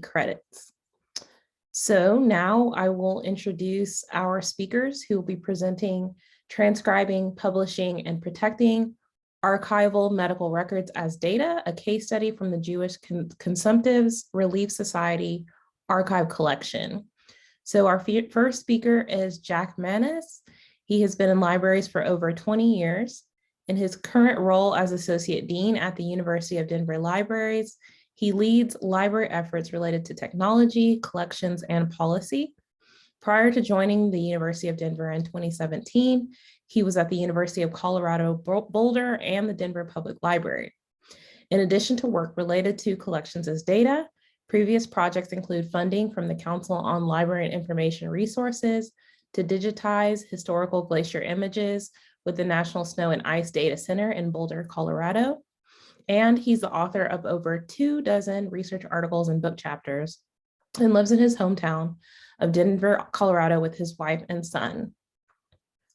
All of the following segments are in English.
credits. So now I will introduce our speakers who will be presenting Transcribing, Publishing, and Protecting Archival Medical Records as Data, a case study from the Jewish Consumptives Relief Society archive collection. So our first speaker is Jack Maness. He has been in libraries for over 20 years. In his current role as Associate Dean at the University of Denver Libraries, he leads library efforts related to technology, collections, and policy. Prior to joining the University of Denver in 2017, he was at the University of Colorado Boulder and the Denver Public Library. In addition to work related to collections as data, previous projects include funding from the Council on Library and Information Resources to digitize historical glacier images with the National Snow and Ice Data Center in Boulder, Colorado. And he's the author of over 24 research articles and book chapters and lives in his hometown of Denver, Colorado with his wife and son.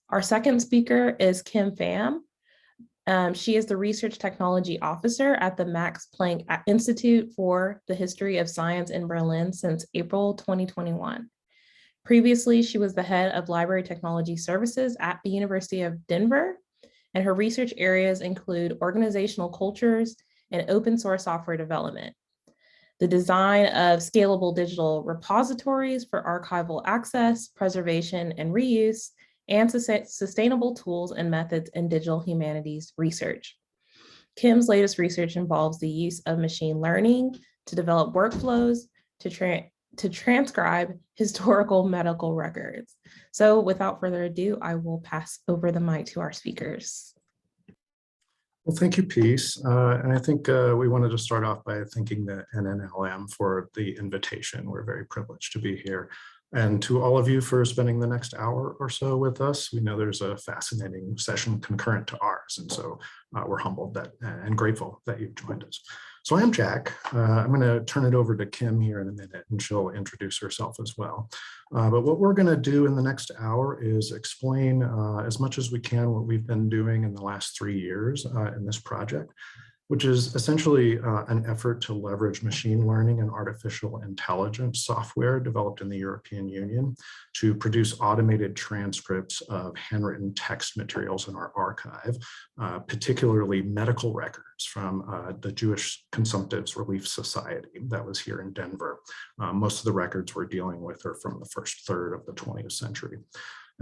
Our second speaker is Pham. She is the Research Technology Officer at the Max Planck Institute for the History of Science in Berlin since April 2021. Previously, she was the head of Library Technology Services at the University of Denver, and her research areas include organizational cultures and open source software development, the design of scalable digital repositories for archival access, preservation, and reuse, and sustainable tools and methods in digital humanities research. Kim's latest research involves the use of machine learning to develop workflows to transcribe historical medical records. So without further ado, I will pass over the mic to our speakers. Well, thank you, Peace. And I think we wanted to start off by thanking the NNLM for the invitation. We're very privileged to be here. And to all of you for spending the next hour or so with us. We know there's a fascinating session concurrent to ours. And so we're humbled that and grateful that you've joined us. So I'm Jack. I'm going to turn it over to Kim here in a minute, and she'll introduce herself as well. But what we're going to do in the next hour is explain as much as we can what we've been doing in the last 3 years in this project, which is essentially an effort to leverage machine learning and artificial intelligence software developed in the European Union to produce automated transcripts of handwritten text materials in our archive, particularly medical records from the Jewish Consumptives Relief Society that was here in Denver. Most of the records we're dealing with are from the first third of the 20th century.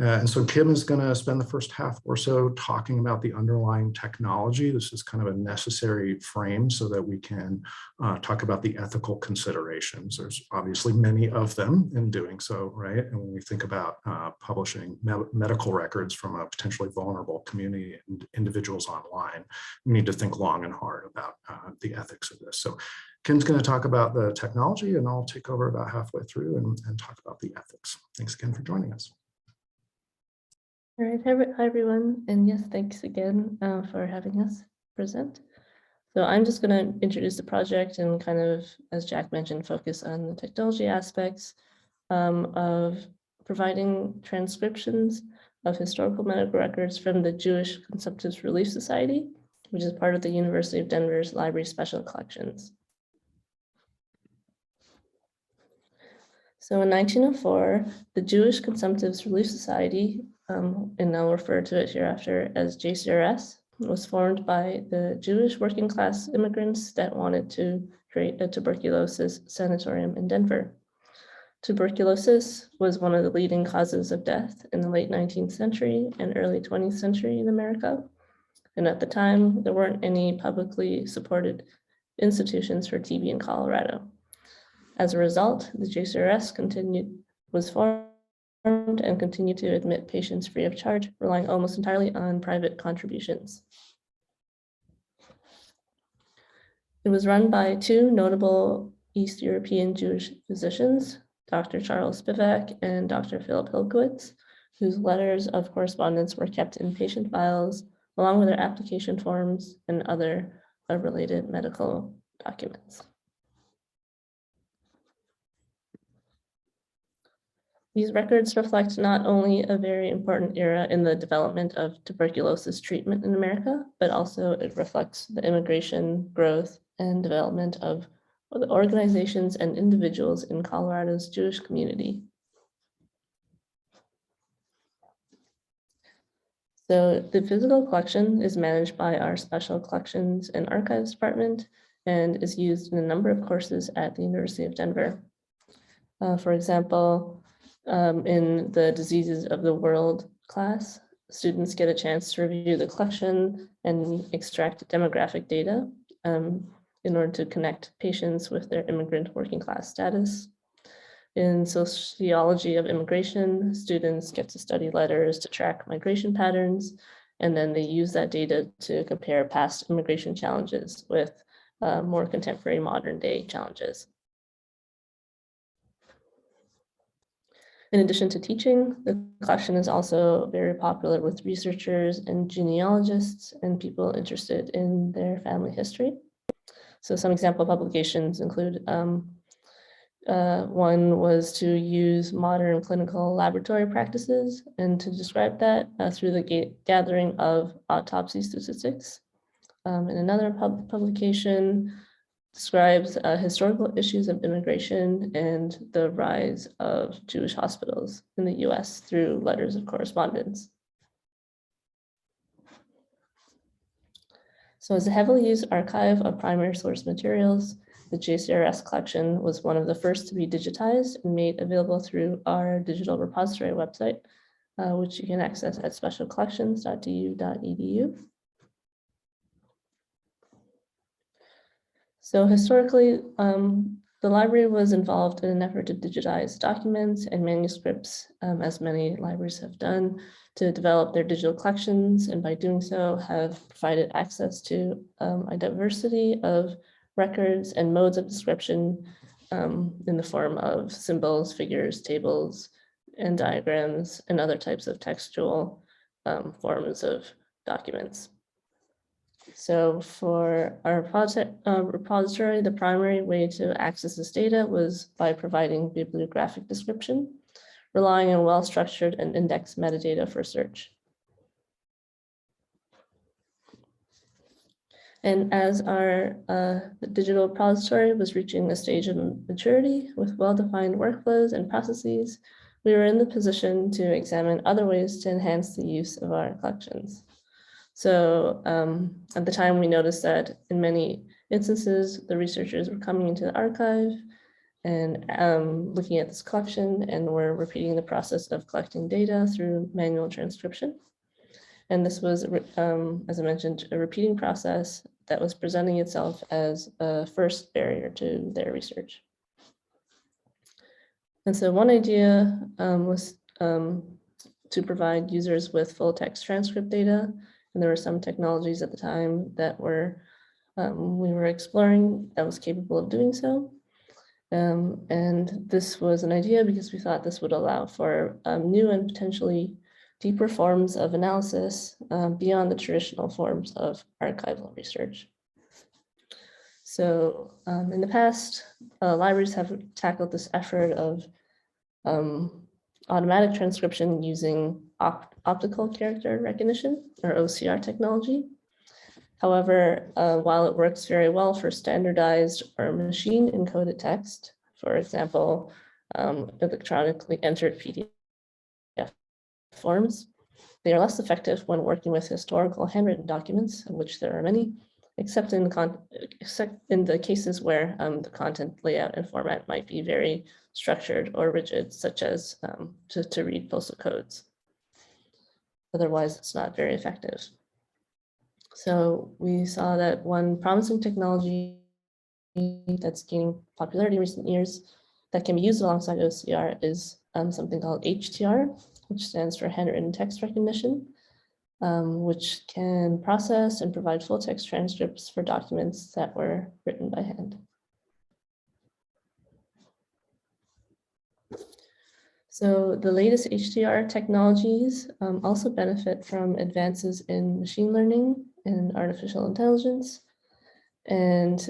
And so Kim is going to spend the first half or so talking about the underlying technology. This is kind of a necessary frame so that we can talk about the ethical considerations. There's obviously many of them in doing so, right? And when we think about publishing medical records from a potentially vulnerable community and individuals online, we need to think long and hard about the ethics of this. So Kim's going to talk about the technology, and I'll take over about halfway through and talk about the ethics. Thanks again for joining us. All right, hi everyone, and yes, thanks again for having us present. So I'm just going to introduce the project and kind of, as Jack mentioned, focus on the technology aspects of providing transcriptions of historical medical records from the Jewish Consumptives Relief Society, which is part of the University of Denver's Library Special Collections. So in 1904, the Jewish Consumptives Relief Society, and I'll refer to it hereafter as JCRS, was formed by the Jewish working class immigrants that wanted to create a tuberculosis sanatorium in Denver. Tuberculosis was one of the leading causes of death in the late 19th century and early 20th century in America. And at the time, there weren't any publicly supported institutions for TB in Colorado. As a result, the JCRS was formed and continued to admit patients free of charge, relying almost entirely on private contributions. It was run by two notable East European Jewish physicians, Dr. Charles Spivak and Dr. Philip Hilkowitz, whose letters of correspondence were kept in patient files, along with their application forms and other related medical documents. These records reflect not only a very important era in the development of tuberculosis treatment in America, but also it reflects the immigration, growth, and development of the organizations and individuals in Colorado's Jewish community. So the physical collection is managed by our Special Collections and Archives Department and is used in a number of courses at the University of Denver. For example, in the Diseases of the World class, students get a chance to review the collection and extract demographic data in order to connect patients with their immigrant working class status. In sociology of immigration, students get to study letters to track migration patterns, and then they use that data to compare past immigration challenges with more contemporary modern day challenges. In addition to teaching, the collection is also very popular with researchers and genealogists and people interested in their family history. So some example publications include one was to use modern clinical laboratory practices and to describe that through the gathering of autopsy statistics. And another publication describes historical issues of immigration and the rise of Jewish hospitals in the US through letters of correspondence. So as a heavily used archive of primary source materials, the JCRS collection was one of the first to be digitized and made available through our digital repository website, which you can access at specialcollections.du.edu. So historically, the library was involved in an effort to digitize documents and manuscripts, as many libraries have done, to develop their digital collections, and by doing so have provided access to a diversity of records and modes of description in the form of symbols, figures, tables, and diagrams, and other types of textual forms of documents. So for our repository, the primary way to access this data was by providing bibliographic description, relying on well-structured and indexed metadata for search. And as our digital repository was reaching a stage of maturity with well-defined workflows and processes, we were in the position to examine other ways to enhance the use of our collections. So at the time, we noticed that in many instances, the researchers were coming into the archive and looking at this collection, and were repeating the process of collecting data through manual transcription. And this was, as I mentioned, a repeating process that was presenting itself as a first barrier to their research. And so one idea was to provide users with full text transcript data. And there were some technologies at the time that we were exploring that was capable of doing so. And this was an idea because we thought this would allow for new and potentially deeper forms of analysis beyond the traditional forms of archival research. So in the past, libraries have tackled this effort of automatic transcription using optical character recognition, or OCR technology. However, while it works very well for standardized or machine encoded text, for example, electronically entered PDF forms, they are less effective when working with historical handwritten documents, of which there are many, except in the cases where the content layout and format might be very structured or rigid, such as to read postal codes. Otherwise, it's not very effective. So we saw that one promising technology that's gaining popularity in recent years that can be used alongside OCR is something called HTR, which stands for Handwritten Text Recognition, which can process and provide full text transcripts for documents that were written by hand. So the latest HTR technologies also benefit from advances in machine learning and artificial intelligence. And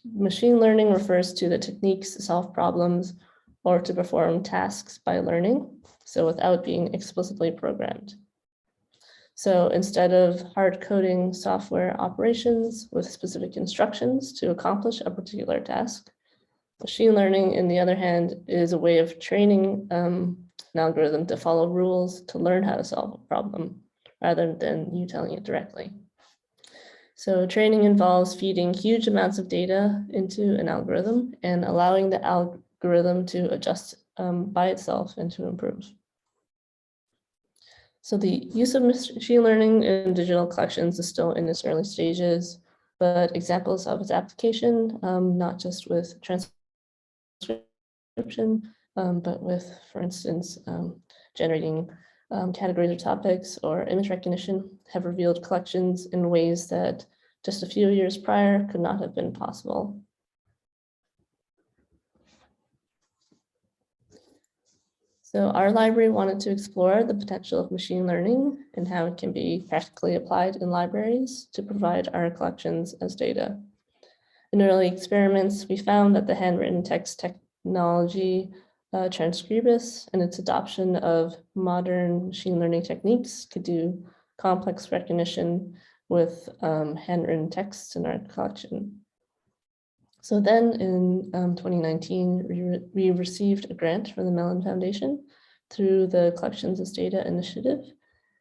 machine learning refers to the techniques to solve problems or to perform tasks by learning, so without being explicitly programmed. So instead of hard coding software operations with specific instructions to accomplish a particular task, machine learning, on the other hand, is a way of training an algorithm to follow rules to learn how to solve a problem, rather than you telling it directly. So training involves feeding huge amounts of data into an algorithm and allowing the algorithm to adjust by itself and to improve. So the use of machine learning in digital collections is still in its early stages, but examples of its application, not just with transcription, but with, for instance, generating categories of topics or image recognition, have revealed collections in ways that just a few years prior could not have been possible. So our library wanted to explore the potential of machine learning and how it can be practically applied in libraries to provide our collections as data. In early experiments, we found that the handwritten text technology, Transcribing, and its adoption of modern machine learning techniques could do complex recognition with handwritten texts in our collection. So then in 2019, we received a grant from the Mellon Foundation through the Collections as Data initiative.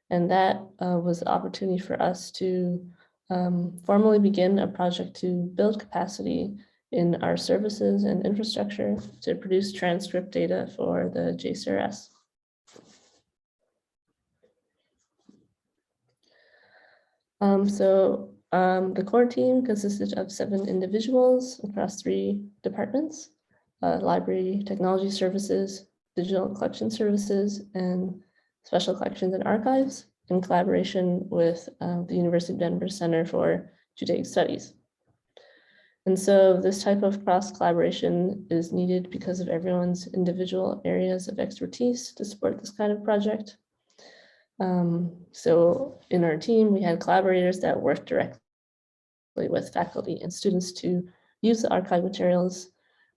And that was the opportunity for us to formally begin a project to build capacity in our services and infrastructure to produce transcript data for the JCRS. The core team consisted of 7 individuals across 3 departments: library technology services, digital collection services, and special collections and archives, in collaboration with the University of Denver Center for Judaic Studies. And so this type of cross collaboration is needed because of everyone's individual areas of expertise to support this kind of project. So in our team, we had collaborators that worked directly with faculty and students to use the archive materials.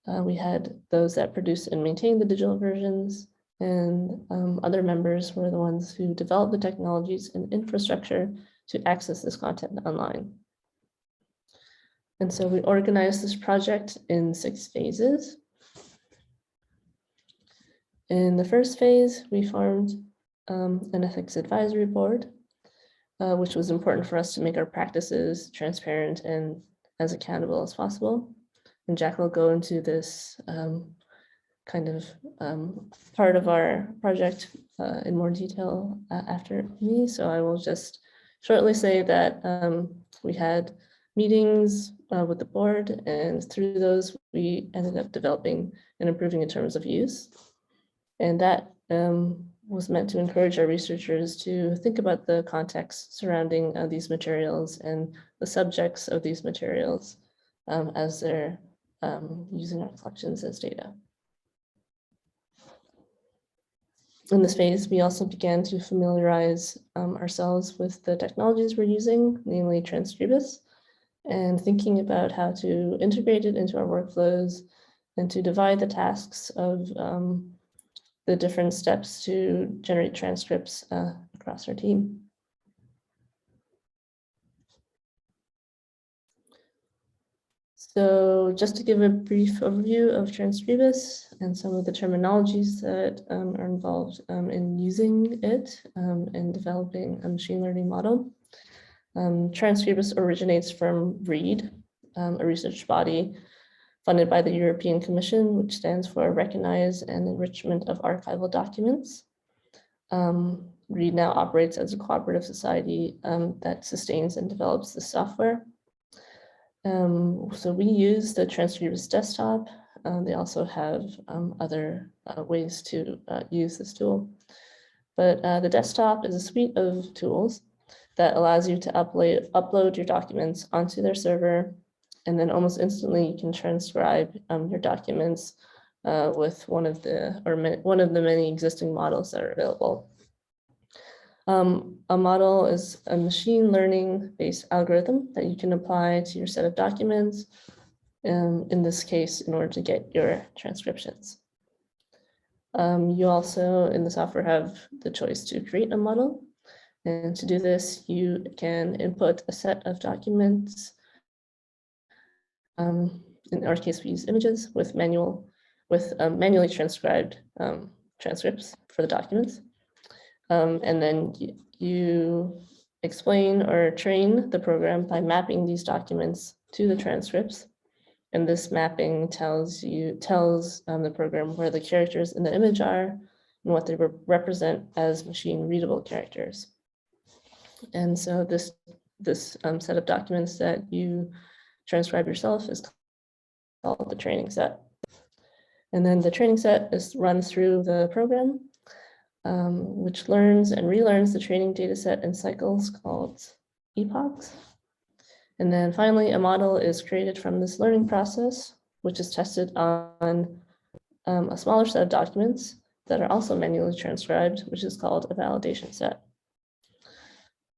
We had those that produce and maintain the digital versions, and other members were the ones who developed the technologies and infrastructure to access this content online. And so we organized this project in 6 phases. In the first phase, we formed an ethics advisory board, which was important for us to make our practices transparent and as accountable as possible. And Jack will go into this kind of part of our project in more detail after me. So I will just shortly say that we had meetings with the board, and through those we ended up developing and improving in terms of use. And that was meant to encourage our researchers to think about the context surrounding these materials and the subjects of these materials as they're using our collections as data. In this phase, we also began to familiarize ourselves with the technologies we're using, namely Transcribing, and thinking about how to integrate it into our workflows and to divide the tasks of the different steps to generate transcripts across our team. So just to give a brief overview of Transcribing and some of the terminologies that are involved in using it and developing a machine learning model. Transcribing originates from READ, a research body funded by the European Commission, which stands for Recognize and Enrichment of Archival Documents. READ now operates as a cooperative society that sustains and develops the software. So we use the Transcribing desktop. They also have other ways to use this tool. But the desktop is a suite of tools that allows you to upload your documents onto their server, and then almost instantly you can transcribe your documents with one of the many existing models that are available. A model is a machine learning based algorithm that you can apply to your set of documents, in this case, in order to get your transcriptions. You also in the software have the choice to create a model, And to do this, you can input a set of documents. In our case, we use images with manually transcribed transcripts for the documents. And then you explain or train the program by mapping these documents to the transcripts. And this mapping tells the program where the characters in the image are and what they represent as machine readable characters. And so this set of documents that you transcribe yourself is called the training set. And then the training set is run through the program, which learns and relearns the training data set in cycles called epochs. And then finally, a model is created from this learning process, which is tested on a smaller set of documents that are also manually transcribed, which is called a validation set.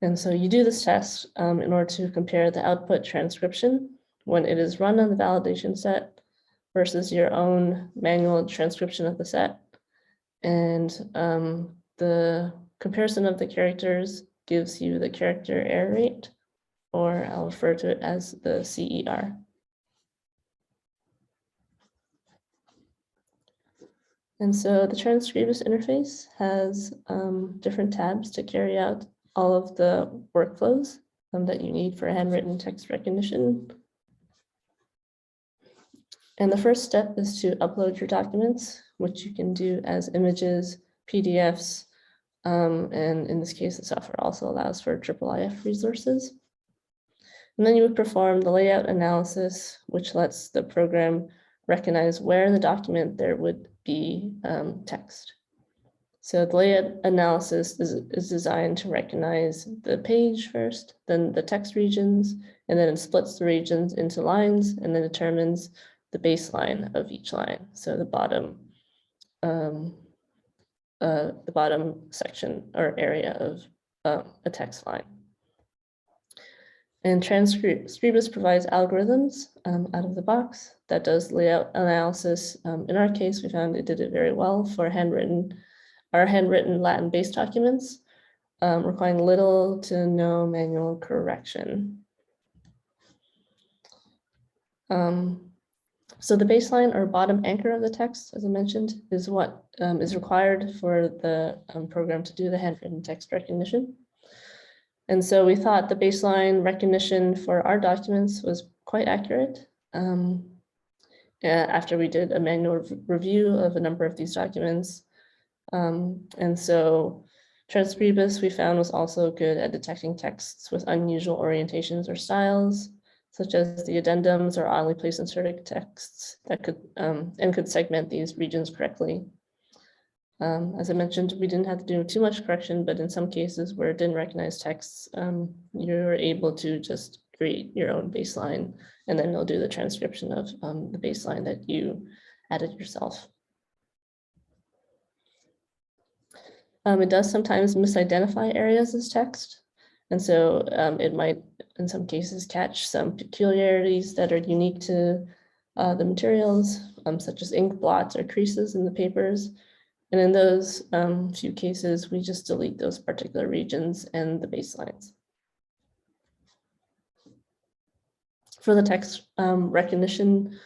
And so you do this test in order to compare the output transcription when it is run on the validation set versus your own manual transcription of the set. And the comparison of the characters gives you the character error rate, or I'll refer to it as the CER. And so the Transcribus interface has different tabs to carry out all of the workflows that you need for handwritten text recognition. And the first step is to upload your documents, which you can do as images, PDFs, and in this case, the software also allows for IIIF resources. And then you would perform the layout analysis, which lets the program recognize where in the document there would be text. So the layout analysis is designed to recognize the page first, then the text regions, and then it splits the regions into lines and then determines the baseline of each line. So the bottom section or area of a text line. And Transcribus provides algorithms out of the box that does layout analysis. In our case, we found it did it very well for our handwritten Latin-based documents, requiring little to no manual correction. So the baseline or bottom anchor of the text, as I mentioned, is what is required for the program to do the handwritten text recognition. And so we thought the baseline recognition for our documents was quite accurate. After we did a manual review of a number of these documents. And so Transcribus we found was also good at detecting texts with unusual orientations or styles, such as the addendums or oddly placed inserted texts that could segment these regions correctly. As I mentioned, we didn't have to do too much correction, but in some cases where it didn't recognize texts, you're able to just create your own baseline, and then you'll do the transcription of the baseline that you added yourself. It does sometimes misidentify areas as text. And so it might, in some cases, catch some peculiarities that are unique to the materials, such as ink blots or creases in the papers. And in those few cases, we just delete those particular regions and the baselines. For the text recognition,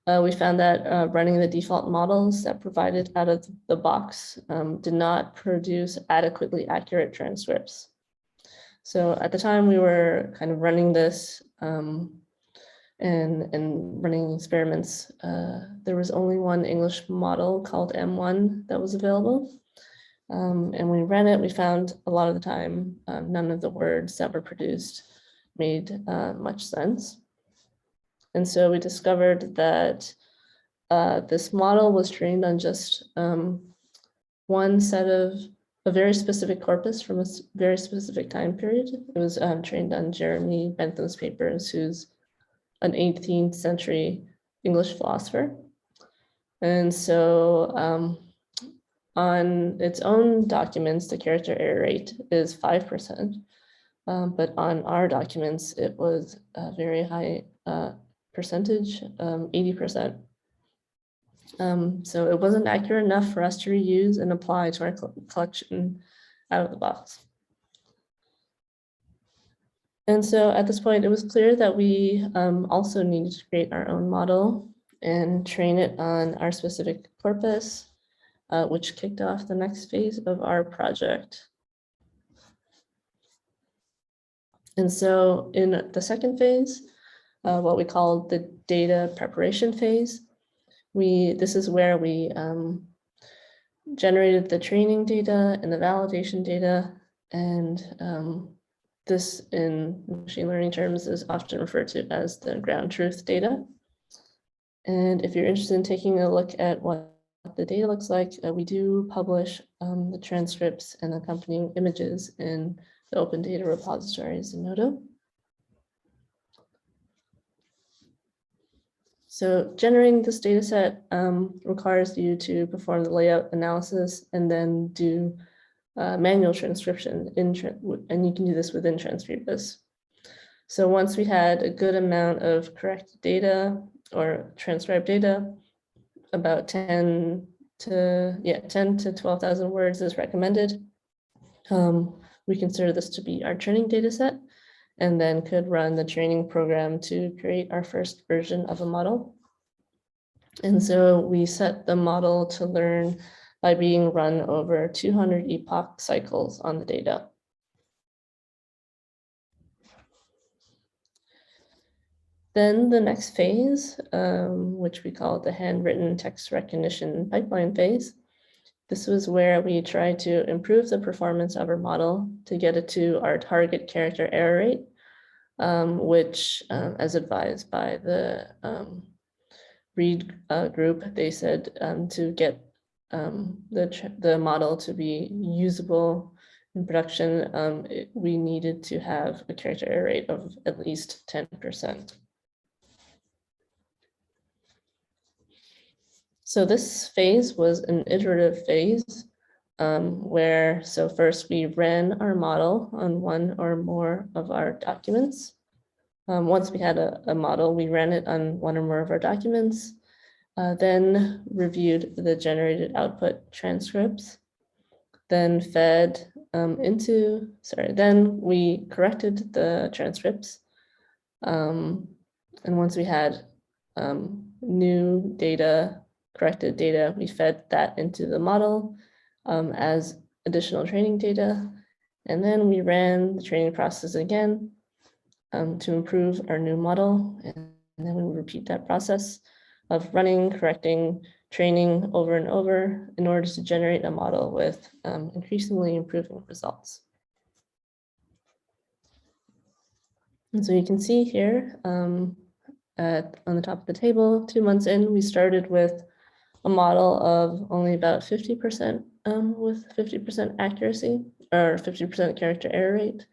we found that running the default models that provided out of the box did not produce adequately accurate transcripts. So at the time we were kind of running this and running experiments, there was only one English model called M1 that was available. And when we ran it, we found a lot of the time none of the words that were produced made much sense. And so we discovered that this model was trained on just one set of a very specific corpus from a very specific time period. It was trained on Jeremy Bentham's papers, who's an 18th century English philosopher. And so on its own documents, the character error rate is 5%. But on our documents, it was a very high percentage, 80%. So it wasn't accurate enough for us to reuse and apply to our collection out of the box. And so at this point, it was clear that we also needed to create our own model and train it on our specific corpus, which kicked off the next phase of our project. And so in the second phase, what we call the data preparation phase, this is where we generated the training data and the validation data, and this in machine learning terms is often referred to as the ground truth data. And if you're interested in taking a look at what the data looks like, we do publish the transcripts and accompanying images in the open data repositories in Zenodo. So generating this data set requires you to perform the layout analysis and then do manual transcription, and you can do this within Transcribing. So once we had a good amount of correct data or transcribed data, about 10 to 12,000 words is recommended. We consider this to be our training data set, and then could run the training program to create our first version of a model. And so we set the model to learn by being run over 200 epoch cycles on the data. Then the next phase, which we call the handwritten text recognition pipeline phase, this was where we tried to improve the performance of our model to get it to our target character error rate, which, as advised by the READ group, they said to get the model to be usable in production, we needed to have a character error rate of at least 10%. So this phase was an iterative phase where, so first we ran our model on one or more of our documents. Once we had a model, we ran it on one or more of our documents, then reviewed the generated output transcripts, then then we corrected the transcripts. And once we had new data, corrected data, we fed that into the model as additional training data. And then we ran the training process again to improve our new model. And then we would repeat that process of running, correcting, training over and over in order to generate a model with increasingly improving results. And so you can see here on the top of the table, 2 months in, we started with a model of only about 50% with 50% accuracy or 50% character error rate.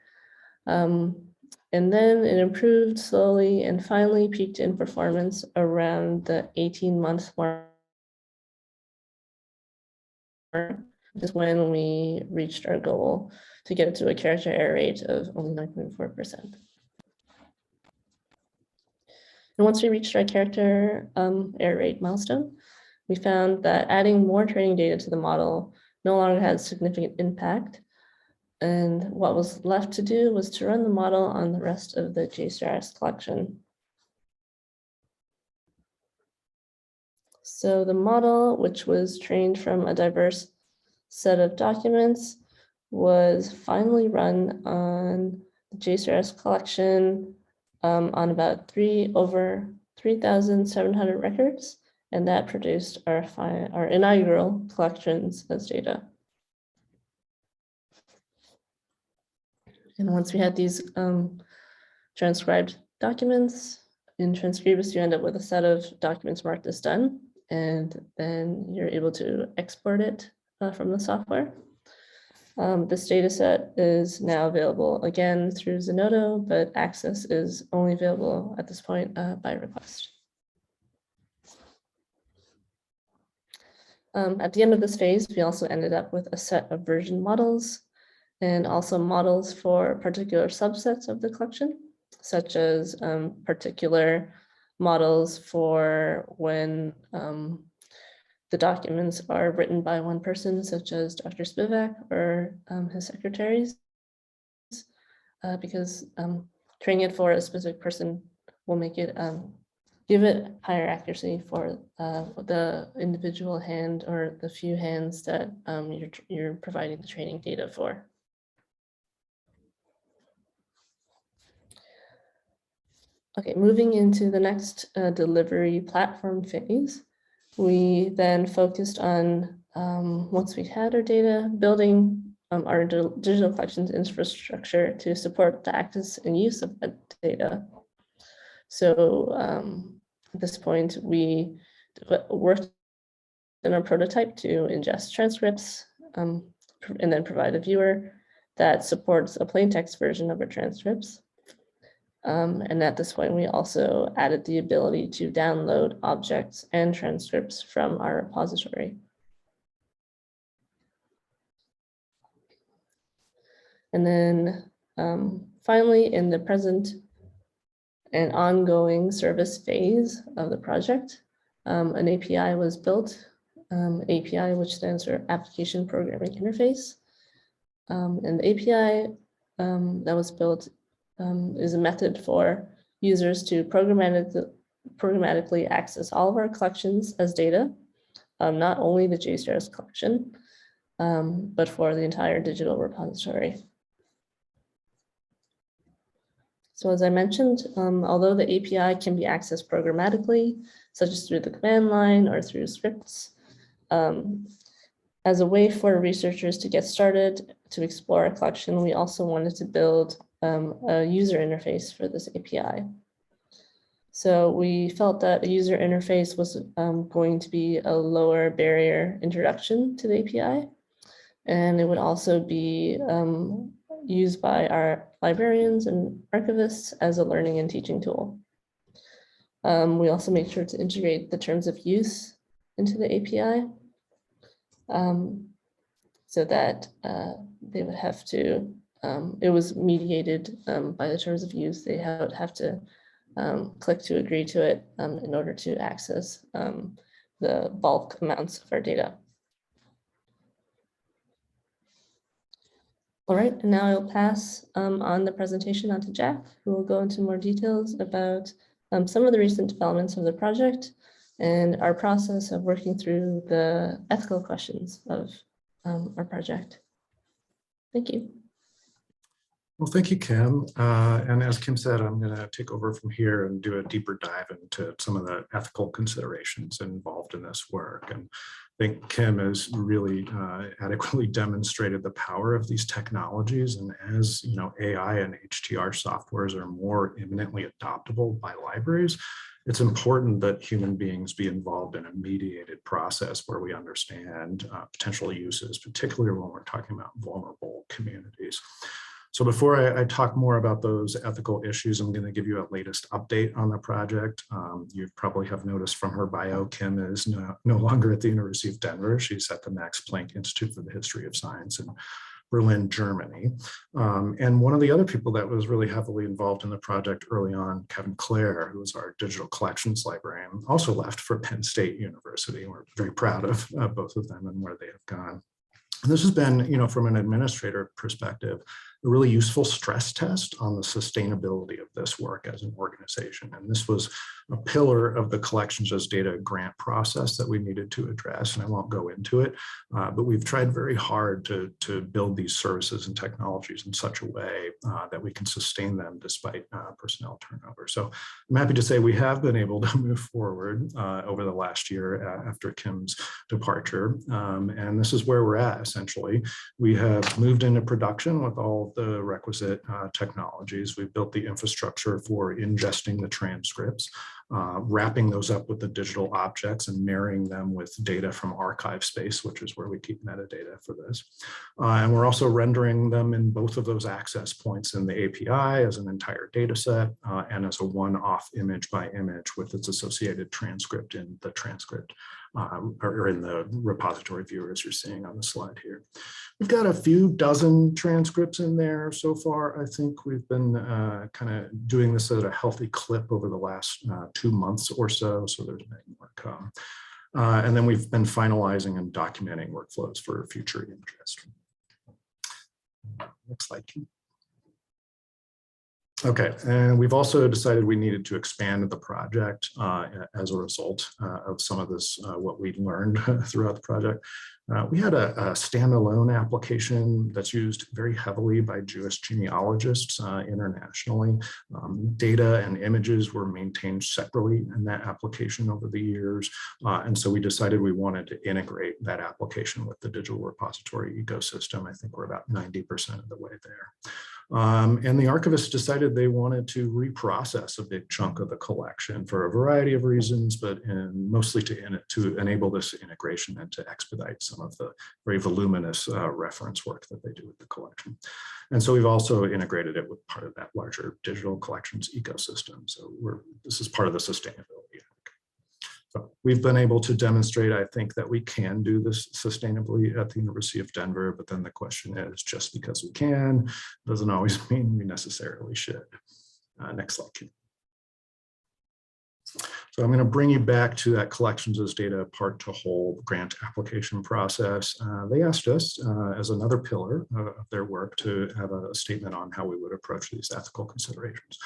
And then it improved slowly and finally peaked in performance around the 18-month mark, which is when we reached our goal to get it to a character error rate of only 9.4%. And once we reached our character error rate milestone, we found that adding more training data to the model no longer had significant impact. And what was left to do was to run the model on the rest of the JCRS collection. So the model, which was trained from a diverse set of documents, was finally run on the JCRS collection on about over 3,700 records, and that produced our inaugural collections as data. And once we had these transcribed documents, in Transcribing, you end up with a set of documents marked as done, and then you're able to export it from the software. This data set is now available again through Zenodo, but access is only available at this point by request. At the end of this phase, we also ended up with a set of version models and also models for particular subsets of the collection, such as particular models for when the documents are written by one person, such as Dr. Spivak or his secretaries, because training it for a specific person will make it give it higher accuracy for the individual hand or the few hands that you're providing the training data for. Okay, moving into the next delivery platform phase, we then focused on, once we had our data, building our digital collections infrastructure to support the access and use of that data. So at this point, we worked in our prototype to ingest transcripts and then provide a viewer that supports a plain text version of our transcripts. And at this point, we also added the ability to download objects and transcripts from our repository. And then finally, in the present and ongoing service phase of the project, an API was built, API, which stands for Application Programming Interface. And the API that was built is a method for users to programmatically access all of our collections as data, not only the JSTRS collection, but for the entire digital repository. So as I mentioned, although the API can be accessed programmatically, such as through the command line or through scripts, as a way for researchers to get started to explore a collection, we also wanted to build a user interface for this API. So we felt that a user interface was going to be a lower barrier introduction to the API, and it would also be used by our librarians and archivists as a learning and teaching tool. We also made sure to integrate the terms of use into the API so that they would have to, it was mediated by the terms of use. They would have to click to agree to it in order to access the bulk amounts of our data. All right, and now I'll pass on the presentation on to Jack, who will go into more details about some of the recent developments of the project and our process of working through the ethical questions of our project. Thank you. Well, thank you, Kim. And as Kim said, I'm going to take over from here and do a deeper dive into some of the ethical considerations involved in this work. And I think Kim has really adequately demonstrated the power of these technologies. And as you know, AI and HTR softwares are more imminently adoptable by libraries, it's important that human beings be involved in a mediated process where we understand potential uses, particularly when we're talking about vulnerable communities. So before I talk more about those ethical issues, I'm going to give you a latest update on the project. You probably have noticed from her bio, Kim is no longer at the University of Denver. She's at the Max Planck Institute for the History of Science in Berlin, Germany. And one of the other people that was really heavily involved in the project early on, Kevin Clare, who was our digital collections librarian, also left for Penn State University. We're very proud of both of them and where they have gone. And this has been, you know, from an administrator perspective, a really useful stress test on the sustainability of this work as an organization. And this was a pillar of the collections as data grant process that we needed to address. And I won't go into it, but we've tried very hard to build these services and technologies in such a way that we can sustain them despite personnel turnover. So I'm happy to say we have been able to move forward over the last year after Kim's departure. And this is where we're at, essentially. We have moved into production with all the requisite technologies. We've built the infrastructure for ingesting the transcripts, wrapping those up with the digital objects and marrying them with data from archive space, which is where we keep metadata for this. And we're also rendering them in both of those access points in the API as an entire data set and as a one-off image by image with its associated transcript in the transcript or in the repository viewer, as you're seeing on the slide here. We've got a few dozen transcripts in there so far. I think we've been kind of doing this at a healthy clip over the last 2 months or so, so there's many more to come. And then we've been finalizing and documenting workflows for future interest. Next slide, please. Okay, and we've also decided we needed to expand the project as a result of some of this, what we learned throughout the project. We had a standalone application that's used very heavily by Jewish genealogists internationally. Data and images were maintained separately in that application over the years. And so we decided we wanted to integrate that application with the digital repository ecosystem. I think we're about 90% of the way there. And the archivists decided they wanted to reprocess a big chunk of the collection for a variety of reasons, but mostly to enable this integration and to expedite some of the very voluminous reference work that they do with the collection. And so we've also integrated it with part of that larger digital collections ecosystem. So this is part of the sustainability. So we've been able to demonstrate, I think, that we can do this sustainably at the University of Denver, but then the question is, just because we can, doesn't always mean we necessarily should. Next slide, please. So I'm going to bring you back to that collections as data part to whole grant application process. They asked us as another pillar of their work to have a statement on how we would approach these ethical considerations.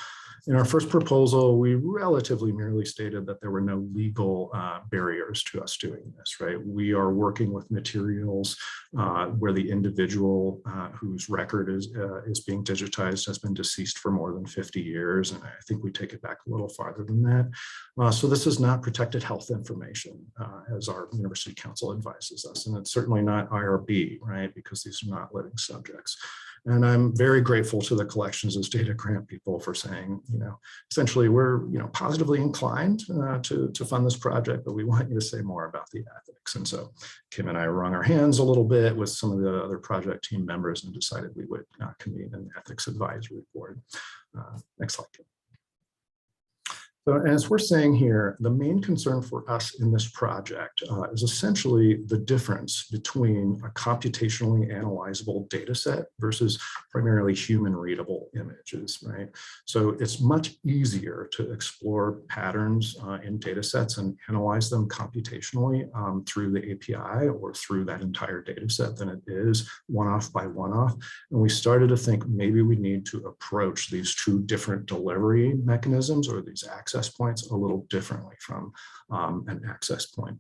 In our first proposal, we relatively merely stated that there were no legal barriers to us doing this, right? We are working with materials where the individual whose record is being digitized has been deceased for more than 50 years. And I think we take it back a little farther than that. So this is not protected health information, as our university council advises us. And it's certainly not IRB, right? Because these are not living subjects. And I'm very grateful to the collections as data grant people for saying, essentially we're, positively inclined to fund this project, but we want you to say more about the ethics. And so Kim and I wrung our hands a little bit with some of the other project team members and decided we would convene an ethics advisory board. Next slide, Kim. So as we're saying here, the main concern for us in this project is essentially the difference between a computationally analyzable data set versus primarily human readable images, right? So it's much easier to explore patterns in data sets and analyze them computationally through the API or through that entire data set than it is one-off by one-off. And we started to think maybe we need to approach these two different delivery mechanisms or these access points a little differently from an access point.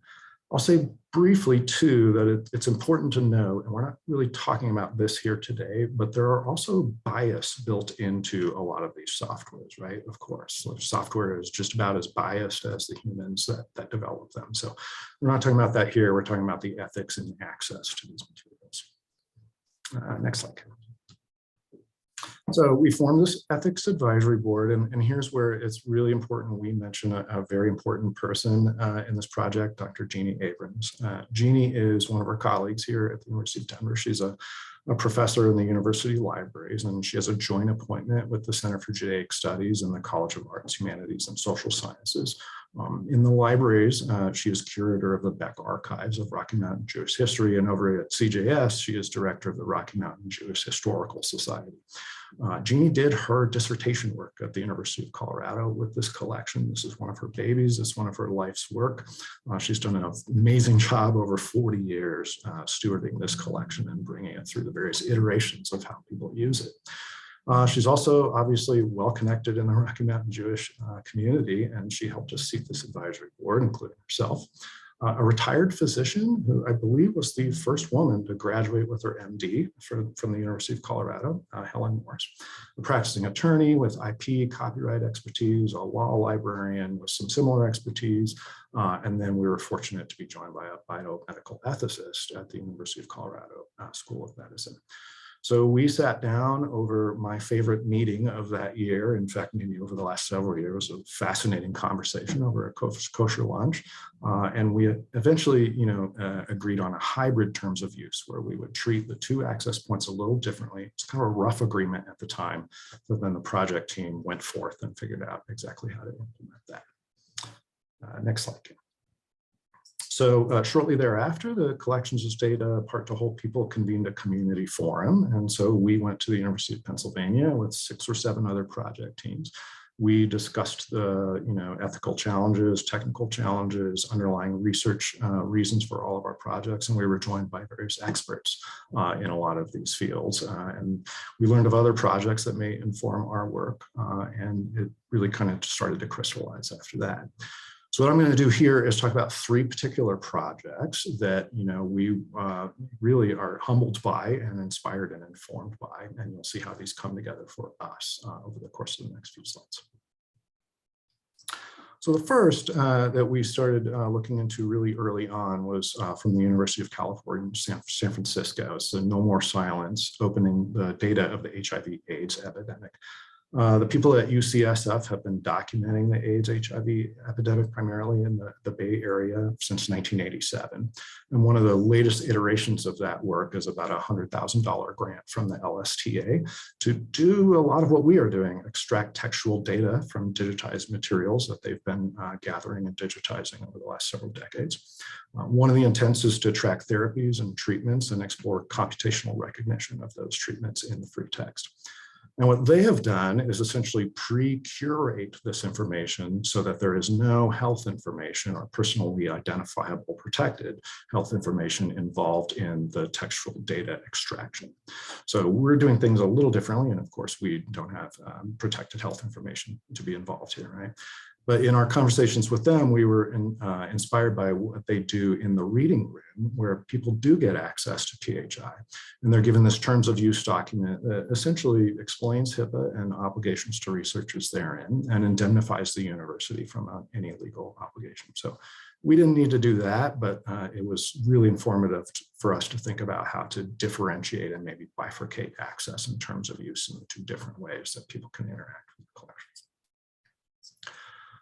I'll say briefly too that it's important to know, and we're not really talking about this here today, but there are also bias built into a lot of these softwares, right? Of course, so software is just about as biased as the humans that develop them. So we're not talking about that here. We're talking about the ethics and access to these materials. Next slide. So we formed this ethics advisory board, and here's where it's really important we mention a very important person in this project, Dr. Jeannie Abrams. Jeannie is one of our colleagues here at the University of Denver. She's a professor in the university libraries, and she has a joint appointment with the Center for Judaic Studies and the College of Arts, Humanities, and Social Sciences. In the libraries, she is curator of the Beck Archives of Rocky Mountain Jewish History, and over at CJS, she is director of the Rocky Mountain Jewish Historical Society. Jeannie did her dissertation work at the University of Colorado with this collection. This is one of her babies. It's one of her life's work. She's done an amazing job over 40 years stewarding this collection and bringing it through the various iterations of how people use it. She's also obviously well connected in the Rocky Mountain Jewish community, and she helped us seat this advisory board, including herself. A retired physician who I believe was the first woman to graduate with her MD from the University of Colorado, Helen Morse. A practicing attorney with IP, copyright expertise, a law librarian with some similar expertise, and then we were fortunate to be joined by a biomedical ethicist at the University of Colorado School of Medicine. So we sat down over my favorite meeting of that year. In fact, maybe over the last several years, a fascinating conversation over a kosher lunch. And we eventually, agreed on a hybrid terms of use where we would treat the two access points a little differently. It's kind of a rough agreement at the time, but then the project team went forth and figured out exactly how to implement that. Next slide, Kim. So shortly thereafter, the collections as data part to whole people convened a community forum. And so we went to the University of Pennsylvania with 6 or 7 other project teams. We discussed the ethical challenges, technical challenges, underlying research reasons for all of our projects, and we were joined by various experts in a lot of these fields. And we learned of other projects that may inform our work, and it really kind of started to crystallize after that. So what I'm going to do here is talk about 3 particular projects that we really are humbled by and inspired and informed by, and you'll see how these come together for us over the course of the next few slides. So the first that we started looking into really early on was from the University of California, San Francisco. It's the No More Silence, opening the data of the HIV/AIDS epidemic. The people at UCSF have been documenting the AIDS/HIV epidemic primarily in the Bay Area since 1987. And one of the latest iterations of that work is about a $100,000 grant from the LSTA to do a lot of what we are doing, extract textual data from digitized materials that they've been gathering and digitizing over the last several decades. One of the intents is to track therapies and treatments and explore computational recognition of those treatments in the free text. And what they have done is essentially pre-curate this information so that there is no health information or personally identifiable protected health information involved in the textual data extraction. So we're doing things a little differently. And of course, we don't have protected health information to be involved here, right? But in our conversations with them, we were inspired by what they do in the reading room, where people do get access to PHI. And they're given this terms of use document that essentially explains HIPAA and obligations to researchers therein and indemnifies the university from any legal obligation. So we didn't need to do that, but it was really informative for us to think about how to differentiate and maybe bifurcate access in terms of use in the 2 different ways that people can interact with the collections.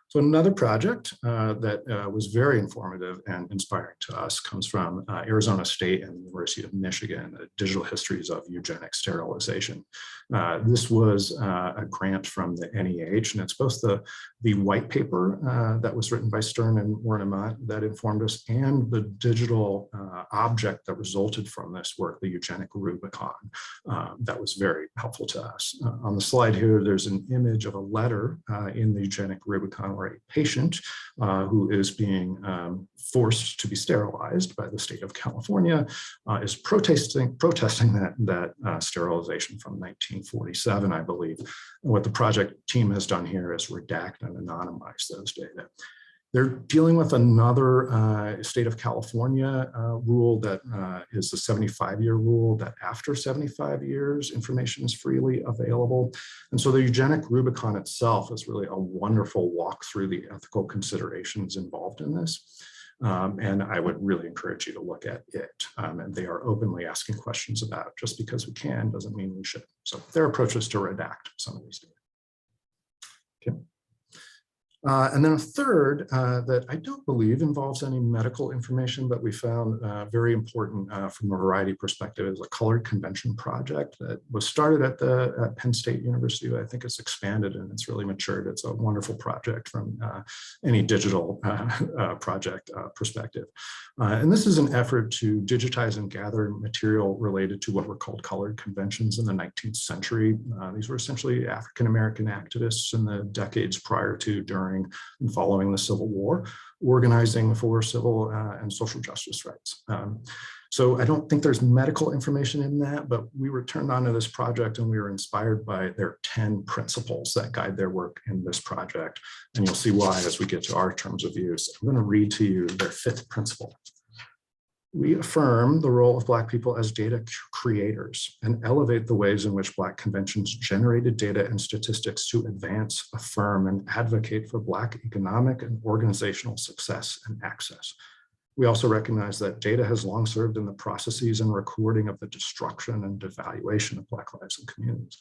So another project that was very informative and inspiring to us comes from Arizona State and the University of Michigan, Digital Histories of Eugenic Sterilization. This was a grant from the NEH, and it's both the white paper that was written by Stern and Wernemont that informed us, and the digital object that resulted from this work, the Eugenic Rubicon, that was very helpful to us. On the slide here, there's an image of a letter in the Eugenic Rubicon where a patient who is being forced to be sterilized by the state of California is protesting that sterilization from 1947, I believe. And what the project team has done here is redact and anonymize those data. They're dealing with another state of California rule that is the 75-year rule, that after 75 years, information is freely available. And so the Eugenic Rubicon itself is really a wonderful walk through the ethical considerations involved in this. And I would really encourage you to look at it. And they are openly asking questions about it. Just because we can doesn't mean we should. So their approach is to redact some of these data. Okay. And then a third that I don't believe involves any medical information, but we found very important from a variety perspective, is a colored convention project that was started at Penn State University. But I think it's expanded and it's really matured. It's a wonderful project from any digital project perspective. And this is an effort to digitize and gather material related to what were called colored conventions in the 19th century. These were essentially African-American activists in the decades prior to, during, and following the Civil War, organizing for civil and social justice rights. So I don't think there's medical information in that, but we were turned on to this project and we were inspired by their 10 principles that guide their work in this project. And you'll see why as we get to our terms of use. I'm going to read to you their 5th principle. We affirm the role of Black people as data creators and elevate the ways in which Black conventions generated data and statistics to advance, affirm, and advocate for Black economic and organizational success and access. We also recognize that data has long served in the processes and recording of the destruction and devaluation of Black lives and communities.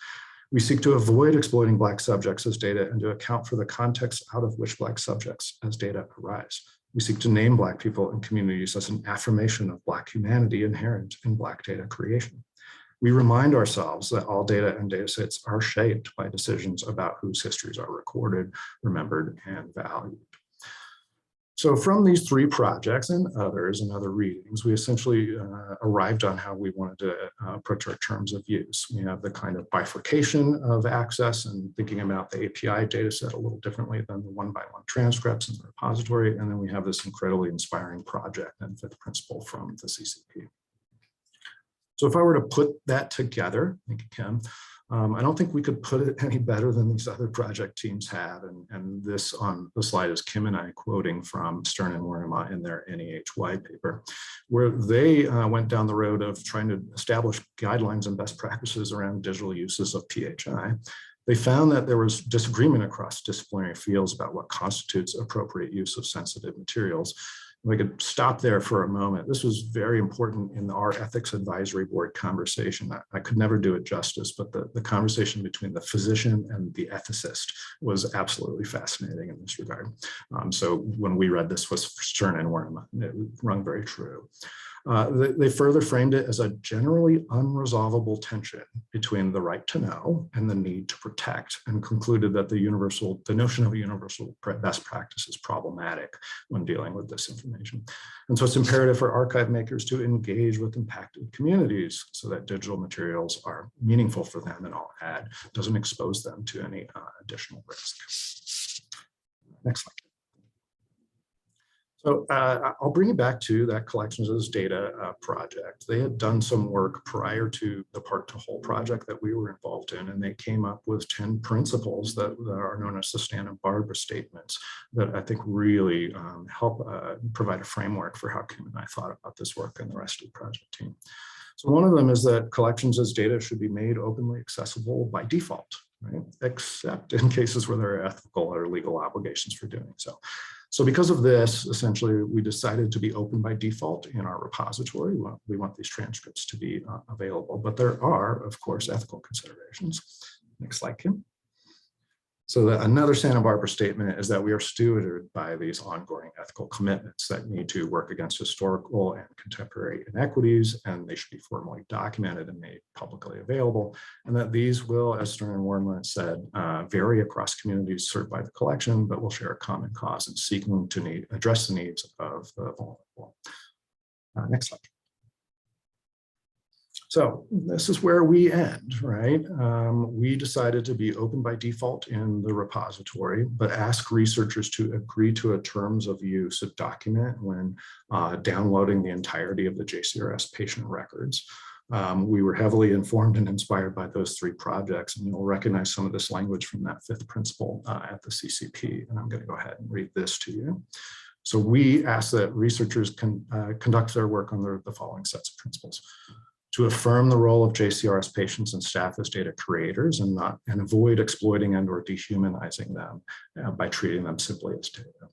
We seek to avoid exploiting Black subjects as data and to account for the context out of which Black subjects as data arise. We seek to name Black people and communities as an affirmation of Black humanity inherent in Black data creation. We remind ourselves that all data and data sets are shaped by decisions about whose histories are recorded, remembered, and valued. So from these three projects and other readings, we essentially arrived on how we wanted to approach our terms of use. We have the kind of bifurcation of access and thinking about the API data set a little differently than the one-by-one transcripts in the repository. And then we have this incredibly inspiring project and fifth principle from the CCP. So if I were to put that together, thank you, Kim, I don't think we could put it any better than these other project teams have. And this on the slide is Kim and I quoting from Stern and Werema in their NEHY paper, where they went down the road of trying to establish guidelines and best practices around digital uses of PHI. They found that there was disagreement across disciplinary fields about what constitutes appropriate use of sensitive materials. We could stop there for a moment. This was very important in our ethics advisory board conversation. I could never do it justice, but the conversation between the physician and the ethicist was absolutely fascinating in this regard. So when we read this was Stern and Werema, it rung very true. They further framed it as a generally unresolvable tension between the right to know and the need to protect, and concluded that the notion of a universal best practice is problematic when dealing with this information. And so it's imperative for archive makers to engage with impacted communities so that digital materials are meaningful for them, and I'll add, doesn't expose them to any additional risk. Next slide. So I'll bring you back to that collections of this data project. They had done some work prior to the part to whole project that we were involved in, and they came up with 10 principles that are known as the Stan and Barbara statements that I think really help provide a framework for how Kim and I thought about this work and the rest of the project team. So one of them is that collections as data should be made openly accessible by default, right? Except in cases where there are ethical or legal obligations for doing so. So because of this, essentially, we decided to be open by default in our repository. We want these transcripts to be available, but there are, of course, ethical considerations. Next slide, Kim. So another Santa Barbara statement is that we are stewarded by these ongoing ethical commitments that need to work against historical and contemporary inequities, and they should be formally documented and made publicly available, and that these will, as Stern and Werema said, vary across communities served by the collection, but will share a common cause in seeking to address the needs of the vulnerable. Next slide. So this is where we end, right? We decided to be open by default in the repository, but ask researchers to agree to a terms of use of document when downloading the entirety of the JCRS patient records. We were heavily informed and inspired by those three projects, and you'll recognize some of this language from that fifth principle at the CCP, and I'm going to go ahead and read this to you. So we ask that researchers conduct their work under the following sets of principles: to affirm the role of JCRS patients and staff as data creators and avoid exploiting and or dehumanizing them by treating them simply as data.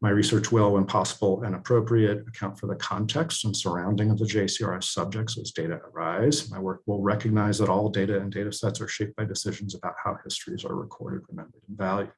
My research will, when possible and appropriate, account for the context and surrounding of the JCRS subjects as data arise. My work will recognize that all data and data sets are shaped by decisions about how histories are recorded, remembered, and valued.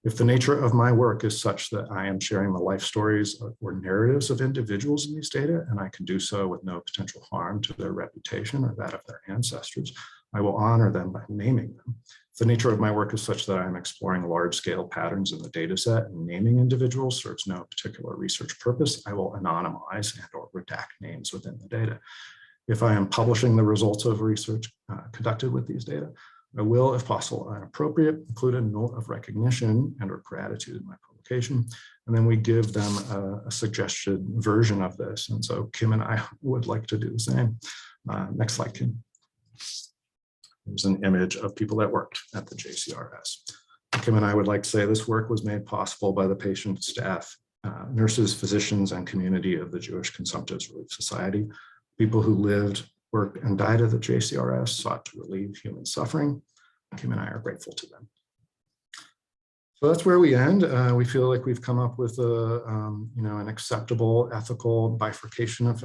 If the nature of my work is such that I am sharing the life stories or narratives of individuals in these data, and I can do so with no potential harm to their reputation or that of their ancestors, I will honor them by naming them. If the nature of my work is such that I'm exploring large-scale patterns in the data set and naming individuals serves no particular research purpose, I will anonymize and or redact names within the data. If I am publishing the results of research conducted with these data, I will, if possible and appropriate, include a note of recognition and or gratitude in my publication. And then we give them a suggested version of this. And so Kim and I would like to do the same. Next slide, Kim. Here's an image of people that worked at the JCRS. Kim and I would like to say this work was made possible by the patient, staff, nurses, physicians, and community of the Jewish Consumptives Relief Society, people who lived, worked, and died at the JCRS, sought to relieve human suffering. Kim and I are grateful to them. So that's where we end. We feel like we've come up with an acceptable ethical bifurcation of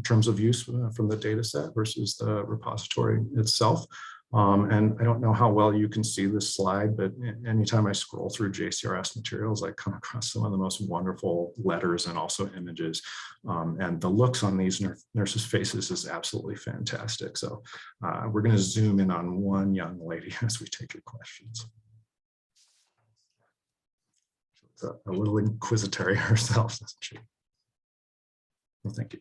terms of use from the data set versus the repository itself. And I don't know how well you can see this slide, but anytime I scroll through JCRS materials, I come across some of the most wonderful letters and also images. And the looks on these nurses' faces is absolutely fantastic. So we're going to zoom in on one young lady as we take your questions. a little inquisitory herself, doesn't she? Well, thank you.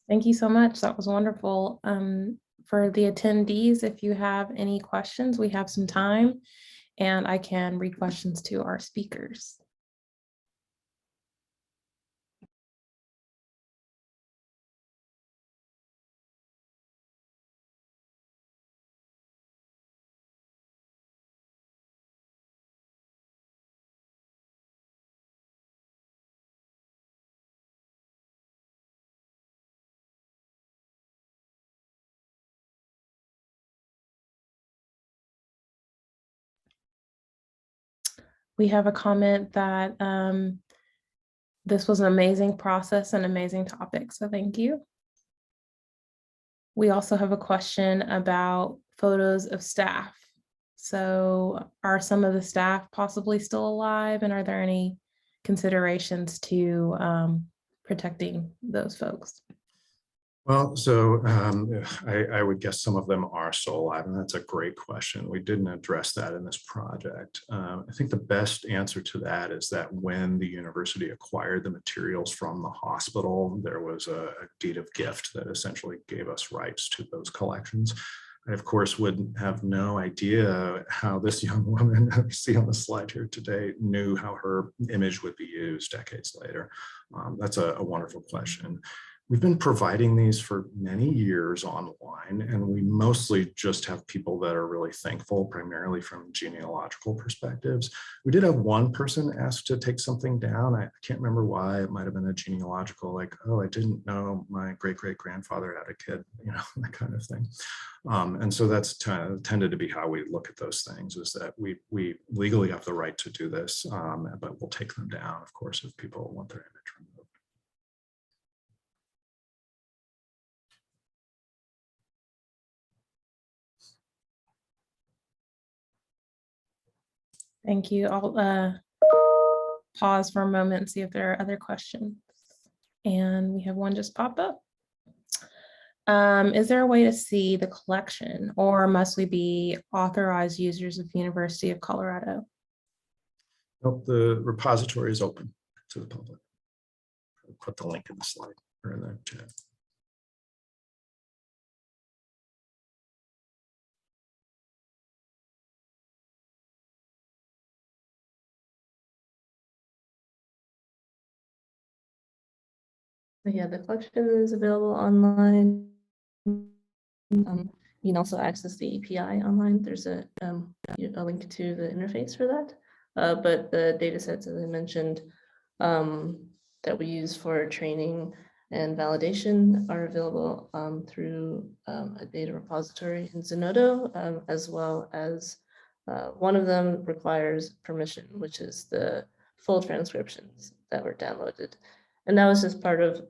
Thank you so much. That was wonderful. For the attendees, if you have any questions, we have some time and I can read questions to our speakers. We have a comment that this was an amazing process and amazing topic, so thank you. We also have a question about photos of staff. So are some of the staff possibly still alive, and are there any considerations to protecting those folks? Well, so I would guess some of them are still alive, and that's a great question. We didn't address that in this project. I think the best answer to that is that when the university acquired the materials from the hospital, there was a deed of gift that essentially gave us rights to those collections. I, of course, would have no idea how this young woman that we see on the slide here today knew how her image would be used decades later. That's a wonderful question. We've been providing these for many years online, and we mostly just have people that are really thankful, primarily from genealogical perspectives. We did have one person ask to take something down. I can't remember why. It might have been a genealogical, like, oh, I didn't know my great-great-grandfather had a kid, you know, that kind of thing. And so that's tended to be how we look at those things, is that we legally have the right to do this, but we'll take them down, of course, if people want their image removed. Thank you. I'll pause for a moment and see if there are other questions. And we have one just pop up. Is there a way to see the collection, or must we be authorized users of University of Colorado? Nope, the repository is open to the public. I'll put the link in the slide or in the chat. Yeah, the collection is available online. You can also access the API online. There's a link to the interface for that. But the data sets, as I mentioned, that we use for training and validation are available through a data repository in Zenodo, as well as one of them requires permission, which is the full transcriptions that were downloaded. And that was just part of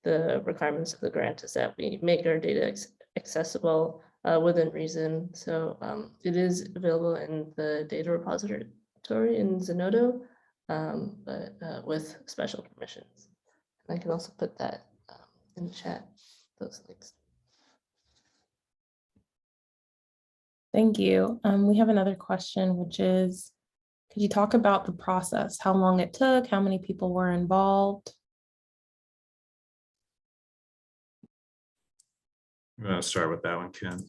the requirements of the grant, is that we make our data accessible within reason. So it is available in the data repository in Zenodo, but with special permissions. And I can also put that in the chat, those links. Thank you. We have another question, which is, could you talk about the process, how long it took, how many people were involved? I'm going to start with that one, Ken.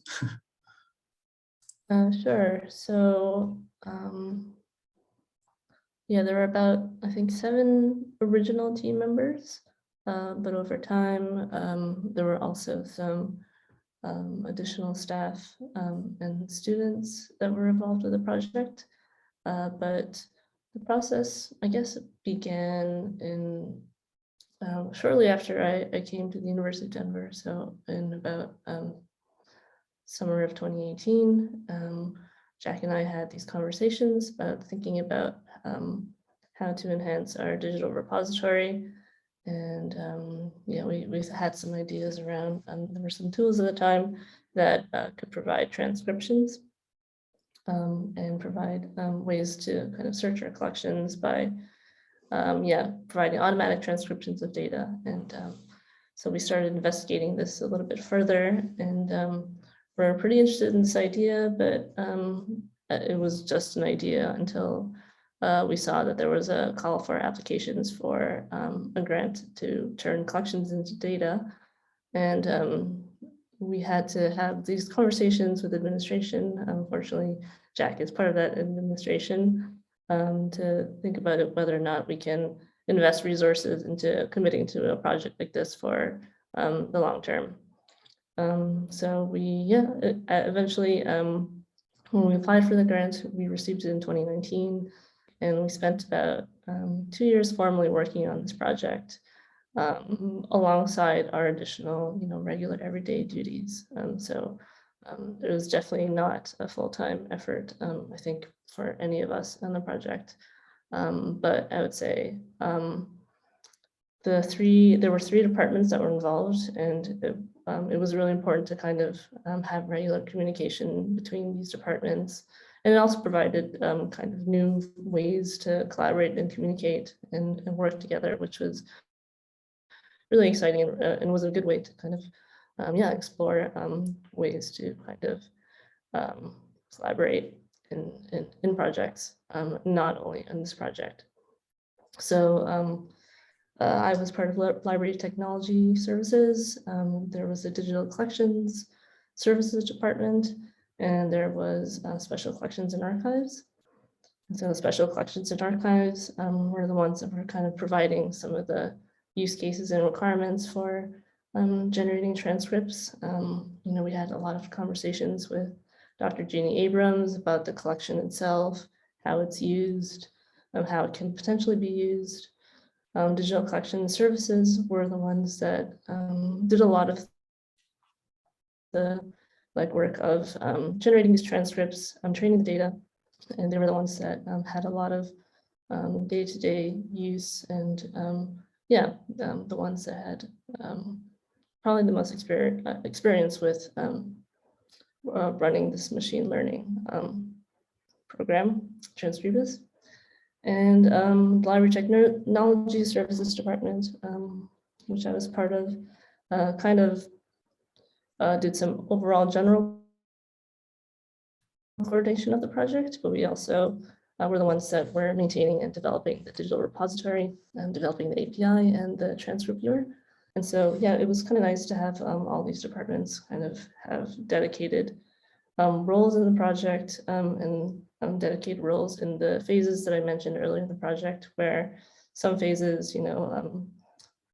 Sure. So yeah, there were about, I think, 7 original team members, but over time, there were also some additional staff and students that were involved with the project. But the process, I guess, began in shortly after I came to the University of Denver. So in about summer of 2018, Jack and I had these conversations about thinking about how to enhance our digital repository. And yeah, we had some ideas around, there were some tools at the time that could provide transcriptions and provide ways to kind of search our collections by providing automatic transcriptions of data. And so we started investigating this a little bit further, and we're pretty interested in this idea, but it was just an idea until we saw that there was a call for applications for a grant to turn collections into data. And we had to have these conversations with administration. Unfortunately, Jack is part of that administration, to think about it, whether or not we can invest resources into committing to a project like this for the long term. So we, eventually, when we applied for the grant, we received it in 2019, and we spent about 2 years formally working on this project, alongside our additional, regular everyday duties. So it was definitely not a full-time effort, I think, for any of us on the project. But I would say there were 3 departments that were involved, and it was really important to kind of have regular communication between these departments. And it also provided kind of new ways to collaborate and communicate and work together, which was really exciting, and was a good way to kind of explore ways to kind of collaborate in projects, not only in this project. So I was part of library technology services. There was a digital collections services department, and there was special collections and archives. And so special collections and archives were the ones that were kind of providing some of the use cases and requirements for generating transcripts. We had a lot of conversations with Dr. Jeannie Abrams about the collection itself, how it's used, how it can potentially be used. Digital collection services were the ones that did a lot of the legwork of generating these transcripts, training the data, and they were the ones that had a lot of day-to-day use, and the ones that had probably the most experience with running this machine learning program, Transcribing. And Library Technology Services Department, which I was part of, kind of did some overall general coordination of the project, but we also were the ones that were maintaining and developing the digital repository and developing the API and the transcript viewer. And so, it was kind of nice to have all these departments kind of have dedicated roles in the project, and dedicated roles in the phases that I mentioned earlier in the project, where some phases,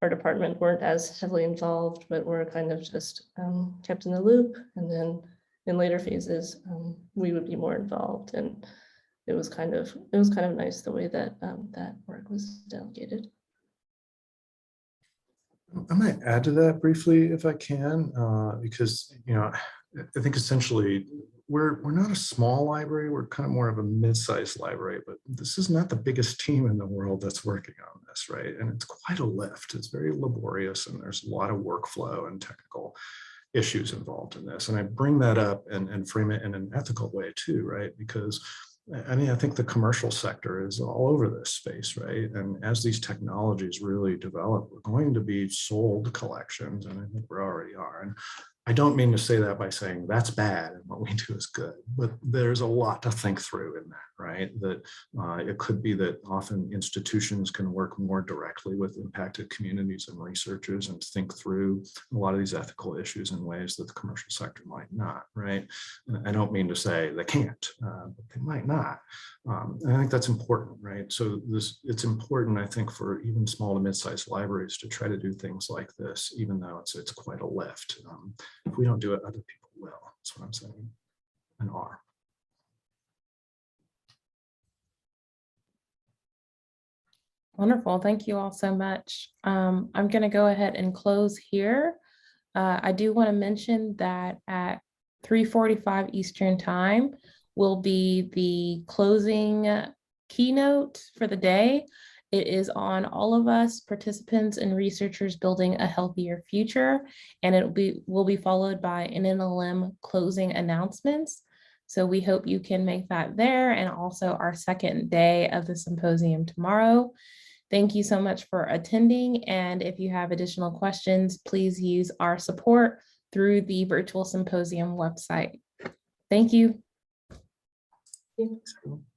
our department weren't as heavily involved, but were kind of just kept in the loop. And then in later phases, we would be more involved. And it was kind of nice the way that that work was delegated. I might add to that briefly if I can, because I think essentially we're not a small library. We're kind of more of a mid-sized library, but this is not the biggest team in the world that's working on this, right? And it's quite a lift. It's very laborious, and there's a lot of workflow and technical issues involved in this. And I bring that up and frame it in an ethical way too, right? Because I think the commercial sector is all over this space, right? And as these technologies really develop, we're going to be sold collections, and I think we already are. And I don't mean to say that by saying that's bad and what we do is good, but there's a lot to think through in that, right? That it could be that often institutions can work more directly with impacted communities and researchers and think through a lot of these ethical issues in ways that the commercial sector might not, right? And I don't mean to say they can't, but they might not. And I think that's important, right? So it's important, I think, for even small to mid-sized libraries to try to do things like this, even though it's quite a lift. If we don't do it, other people will. That's what I'm saying, and are. Wonderful. Thank you all so much. I'm going to go ahead and close here. I do want to mention that at 3:45 Eastern Time will be the closing keynote for the day. It is on all of us, participants and researchers building a healthier future, and it will be followed by an Nlm Closing Announcements. So we hope you can make that there, and also our second day of the symposium tomorrow. Thank you so much for attending, and if you have additional questions, please use our support through the virtual symposium website. Thank you. you. Thanks, everyone.